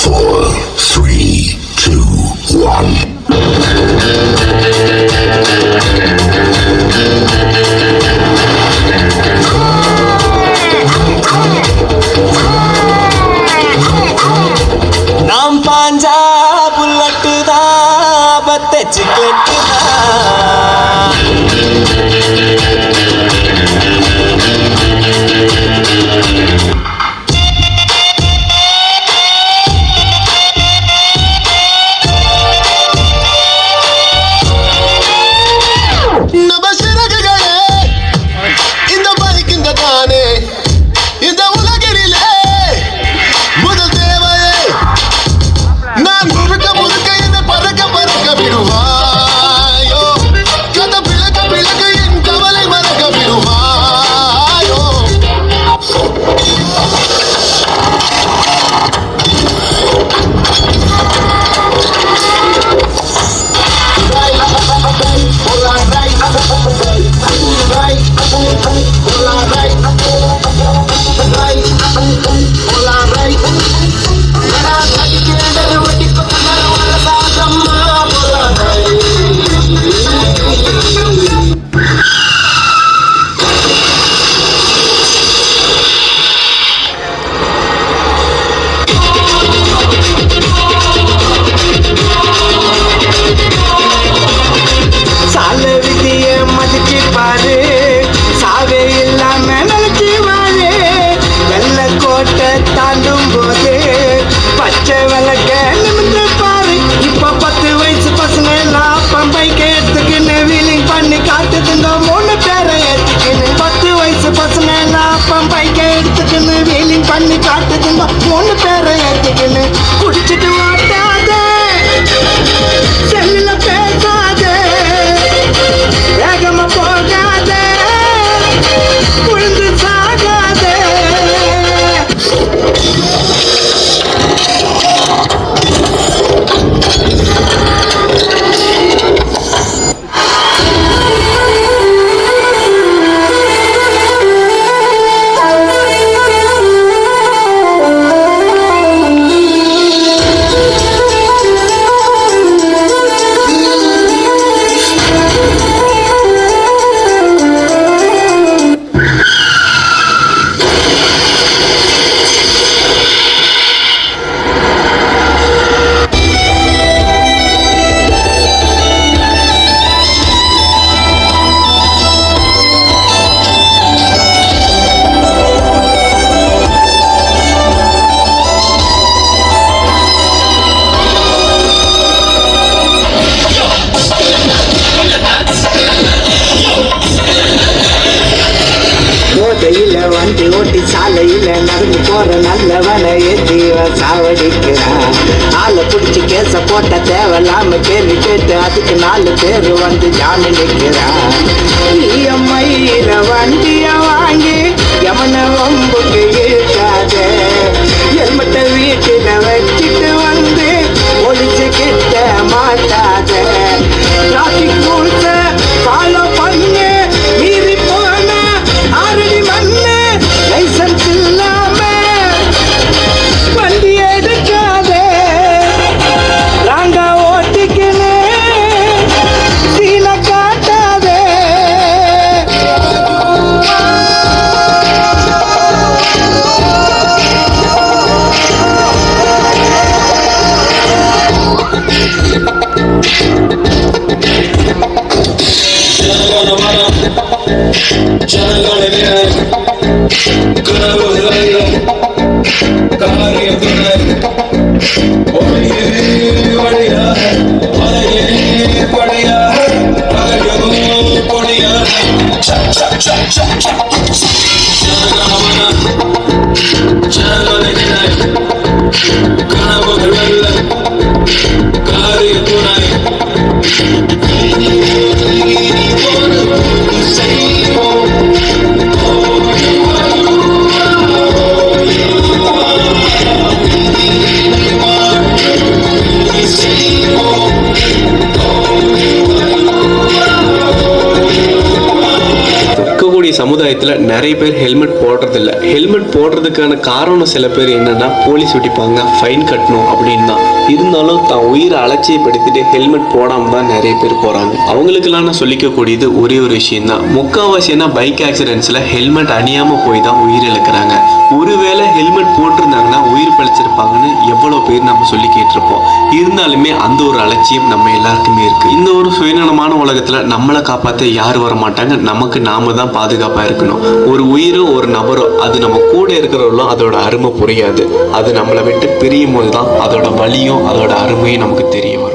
4, 3, 2, 1. நாம் பாஞ்சா புல்லட்டு தான் பத்தச்சு கெட்டு பண்ணி காட்டுதுங்க மூணு பேரை ஏத்திக்கின்னு குடிச்சிட்டு வாட்டாத செல்லுல பேசாத வேகமா போகாத புழுந்து சாகாத வண்டி ஓட்டி சாலையில நடந்து போற நல்லவனை ஏத்தி சாவடிக்கிறான். ஆளை பிடிச்சி கேச போட்ட தேவையில்லாம கேள்வி கேட்டு அதுக்கு 4 பேர் வந்து ஜாமீன் நிற்கிறான். EMI-ல வண்டிய வாங்கி எவன வம்புக்கு இருக்காத ஹெல்மெட்ட வீட்டுல வச்சுட்டு வந்து ஒளிச்சு கிட்ட மாட்டாத. டிராபிக் ரூல்ஸ ஃபாலோ பண்ணு, மீறி போன ஆரடி மண்ணு லைசன்ஸ் இல்லாம வண்டி எடுக்காதே. ராங்கா ஓட்டிக்கின்னு சீல காட்டாதே. சமுதாயத்தில் நிறைய பேர் ஹெல்மெட் போடுறதில்ல. ஹெல்மெட் போடுறதுக்கான காரணம் சில பேர் என்னன்னா, போலீஸ் ஒட்டிப்பாங்க, ஃபைன் கட்டணும் அப்படின்னு தான். இருந்தாலும் தான் உயிரை அலட்சியப்படுத்திட்டு ஹெல்மெட் போடாமல் தான் நிறைய பேர் போகிறாங்க. அவங்களுக்கெல்லாம் நான் சொல்லிக்கக்கூடியது ஒரே ஒரு விஷயம் தான். முக்கால்வாசியான பைக் ஆக்சிடென்ட்ஸில் ஹெல்மெட் அணியாமல் போய் தான் உயிர் இழக்கிறாங்க. ஒருவேளை ஹெல்மெட் போட்டிருந்தாங்கன்னா உயிர் பழிச்சிருப்பாங்கன்னு எவ்வளோ பேர் நம்ம சொல்லி கேட்டிருப்போம். இருந்தாலுமே அந்த ஒரு அலட்சியம் நம்ம எல்லாருக்குமே இருக்குது. இந்த ஒரு சுயநலமான உலகத்தில் நம்மளை காப்பாற்ற யாரும் வர மாட்டாங்க. நமக்கு நாம தான் பாதுகாப்பாக இருக்கணும். ஒரு உயிரோ ஒரு நபரோ அது நம்ம கூட இருக்கிறவங்களும் அதோட அருமை புரியாது. அது நம்மளை விட்டு பிரியும் போது தான் அதோட வலியும் அதோட அருமையும் நமக்கு தெரிய வரும்.